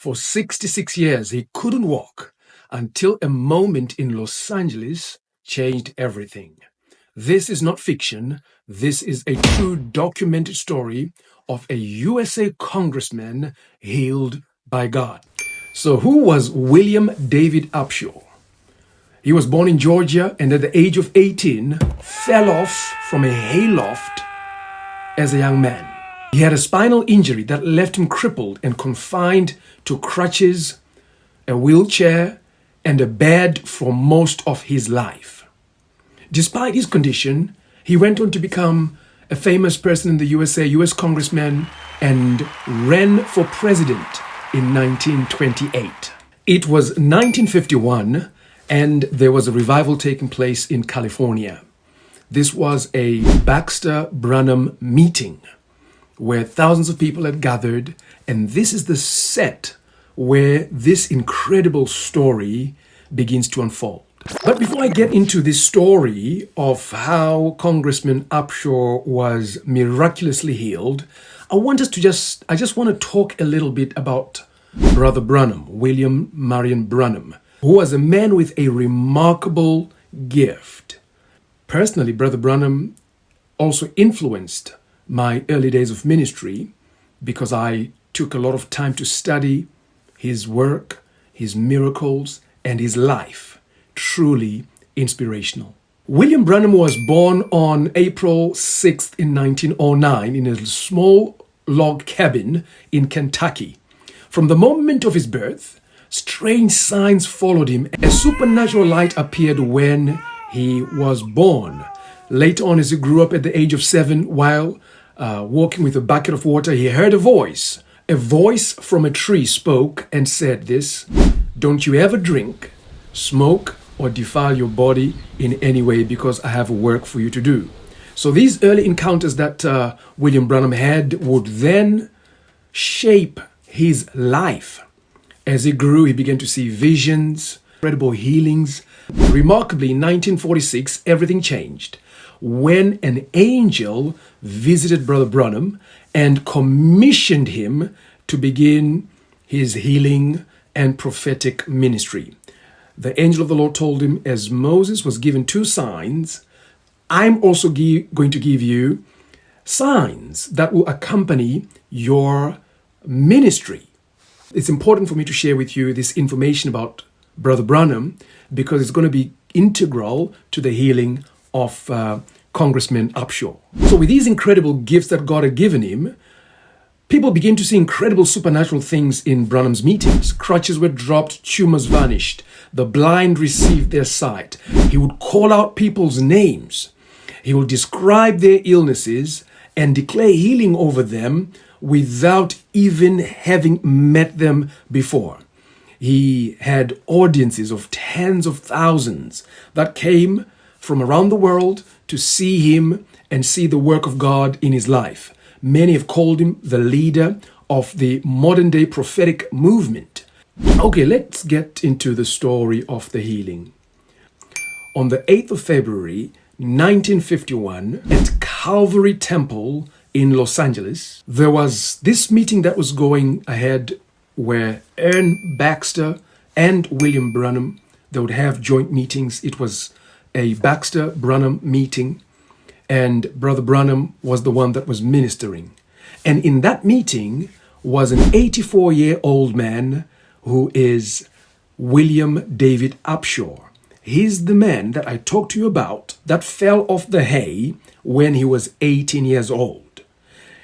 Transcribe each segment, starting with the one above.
For 66 years, he couldn't walk until a moment in Los Angeles changed everything. This is not fiction. This is a true documented story of a USA congressman healed by God. So who was William David Upshaw? He was born in Georgia and at the age of 18 fell off from a hayloft as a young man. He had a spinal injury that left him crippled and confined to crutches, a wheelchair, and a bed for most of his life. Despite his condition, he went on to become a famous person in the USA, US congressman, and ran for president in 1928. It was 1951, and there was a revival taking place in California. This was a Baxter Branham meeting where thousands of people had gathered, and this is the set where this incredible story begins to unfold. But before I get into this story of how Congressman Upshaw was miraculously healed, I just want to talk a little bit about Brother Branham, William Marion Branham, who was a man with a remarkable gift. Personally, Brother Branham also influenced my early days of ministry because I took a lot of time to study his work, his miracles, and his life. Truly inspirational. William Branham was born on April 6th in 1909 in a small log cabin in Kentucky. From the moment of his birth, strange signs followed him. A supernatural light appeared when he was born. Later on, as he grew up at the age of 7, while walking with a bucket of water, he heard a voice. A voice from a tree spoke and said this: "Don't you ever drink, smoke, or defile your body in any way, because I have work for you to do." So these early encounters that William Branham had would then shape his life. As he grew, he began to see visions, incredible healings. Remarkably, in 1946, everything changed when an angel visited Brother Branham and commissioned him to begin his healing and prophetic ministry. The angel of the Lord told him, as Moses was given 2 signs, I'm also going to give you signs that will accompany your ministry. It's important for me to share with you this information about Brother Branham because it's going to be integral to the healing of Congressman Upshaw. So with these incredible gifts that God had given him, people began to see incredible supernatural things in Branham's meetings. Crutches were dropped, tumors vanished, the blind received their sight. He would call out people's names. He would describe their illnesses and declare healing over them without even having met them before. He had audiences of tens of thousands that came from around the world to see him and see the work of God in his life. Many have called him the leader of the modern day prophetic movement. Okay, let's get into the story of the healing. On the 8th of February, 1951, at Calvary Temple in Los Angeles, there was this meeting that was going ahead where Aaron Baxter and William Branham, they would have joint meetings. It was a Baxter-Branham meeting, and Brother Branham was the one that was ministering. And in that meeting was an 84-year-old man who is William David Upshaw. He's the man that I talked to you about that fell off the hay when he was 18 years old.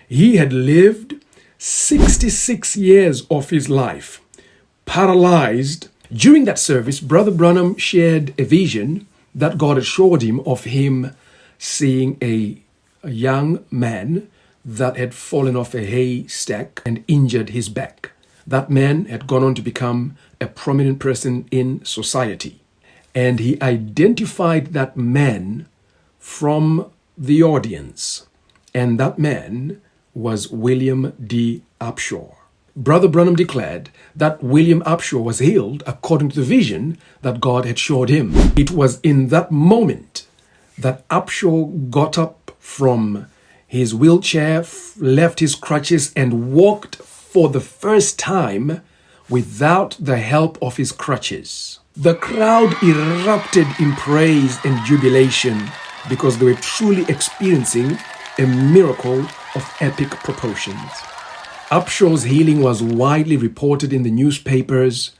He had lived 66 years of his life paralyzed. During that service, Brother Branham shared a vision that God had showed him of him seeing a young man that had fallen off a haystack and injured his back. That man had gone on to become a prominent person in society. And he identified that man from the audience. And that man was William D. Upshaw. Brother Branham declared that William Upshaw was healed according to the vision that God had showed him. It was in that moment that Upshaw got up from his wheelchair, left his crutches, and walked for the first time without the help of his crutches. The crowd erupted in praise and jubilation because they were truly experiencing a miracle of epic proportions. Upshaw's healing was widely reported in the newspapers.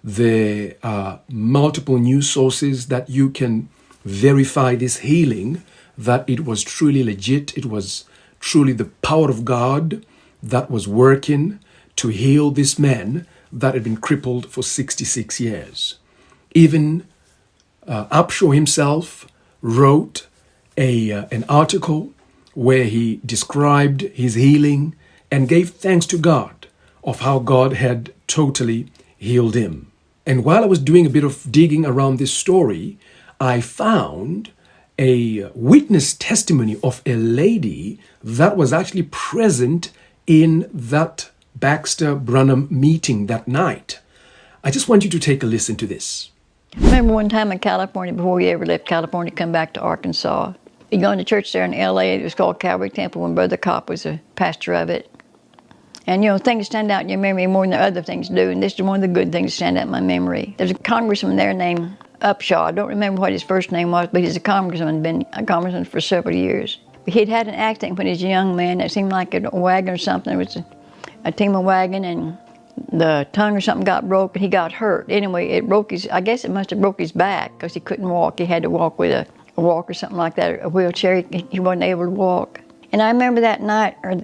There are multiple news sources that you can verify this healing, that it was truly legit. It was truly the power of God that was working to heal this man that had been crippled for 66 years. Even Upshaw himself wrote an article where he described his healing and gave thanks to God of how God had totally healed him. And while I was doing a bit of digging around this story, I found a witness testimony of a lady that was actually present in that Baxter Branham meeting that night. I just want you to take a listen to this. I remember one time in California, before we ever left California, come back to Arkansas. We'd gone to church there in L.A. It was called Calvary Temple when Brother Kopp was a pastor of it. And, you know, things stand out in your memory more than other things do, and this is one of the good things that stand out in my memory. There's a congressman there named Upshaw. I don't remember what his first name was, but he's a congressman, been a congressman for several years. He'd had an accident when he was a young man. It seemed like a wagon or something. It was a team of wagon, and the tongue or something got broke, and he got hurt. Anyway, it broke his, I guess it must have broke his back, because he couldn't walk. He had to walk with a walk or something like that, a wheelchair. He wasn't able to walk. And I remember that night, or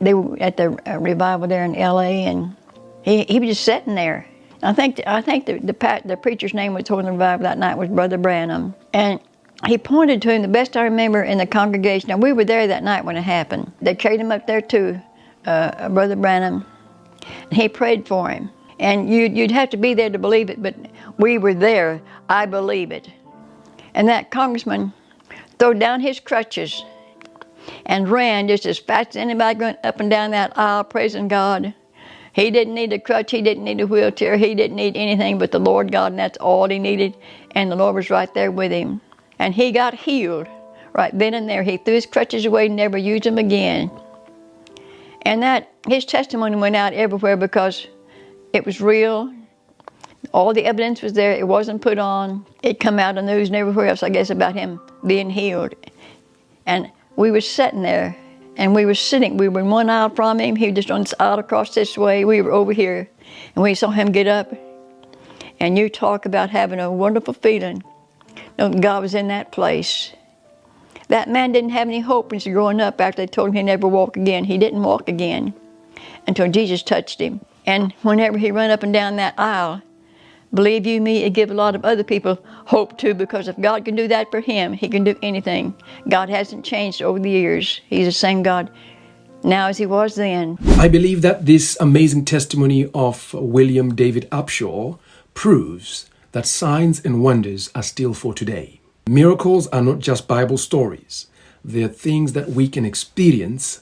they were at the revival there in L.A., and he was just sitting there. I think the preacher's name was told in the revival that night was Brother Branham. And he pointed to him, the best I remember, in the congregation. Now, we were there that night when it happened. They carried him up there to Brother Branham, and he prayed for him. And you'd have to be there to believe it, but we were there. I believe it. And that congressman threw down his crutches and ran just as fast as anybody going up and down that aisle praising God. He didn't need a crutch, he didn't need a wheelchair, he didn't need anything but the Lord God, and that's all he needed. And the Lord was right there with him. And he got healed right then and there. He threw his crutches away and never used them again. And that his testimony went out everywhere because it was real. All the evidence was there. It wasn't put on. It come out in the news and everywhere else, I guess, about him being healed. And we were sitting there, and we were sitting. We were in one aisle from him. He was just on this aisle across this way. We were over here, and we saw him get up. And you talk about having a wonderful feeling. Knowing God was in that place. That man didn't have any hope when he was growing up after they told him he'd never walk again. He didn't walk again until Jesus touched him. And whenever he ran up and down that aisle, believe you me, it give a lot of other people hope too, because if God can do that for him, he can do anything. God hasn't changed over the years. He's the same God now as he was then. I believe that this amazing testimony of William David Upshaw proves that signs and wonders are still for today. Miracles are not just Bible stories. They are things that we can experience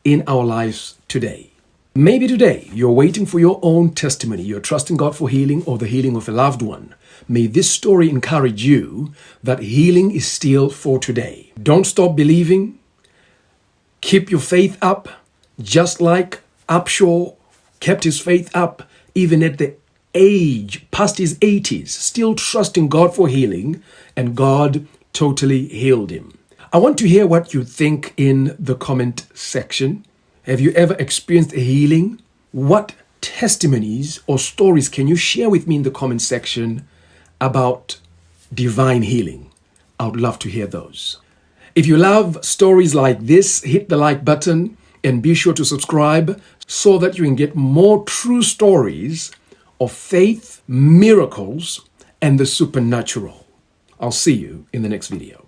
in our lives today. Maybe today you're waiting for your own testimony. You're trusting God for healing or the healing of a loved one. May this story encourage you that healing is still for today. Don't stop believing. Keep your faith up, just like Upshaw kept his faith up even at the age, past his 80s, still trusting God for healing, and God totally healed him. I want to hear what you think in the comment section. Have you ever experienced a healing? What testimonies or stories can you share with me in the comment section about divine healing? I would love to hear those. If you love stories like this, hit the like button and be sure to subscribe so that you can get more true stories of faith, miracles, and the supernatural. I'll see you in the next video.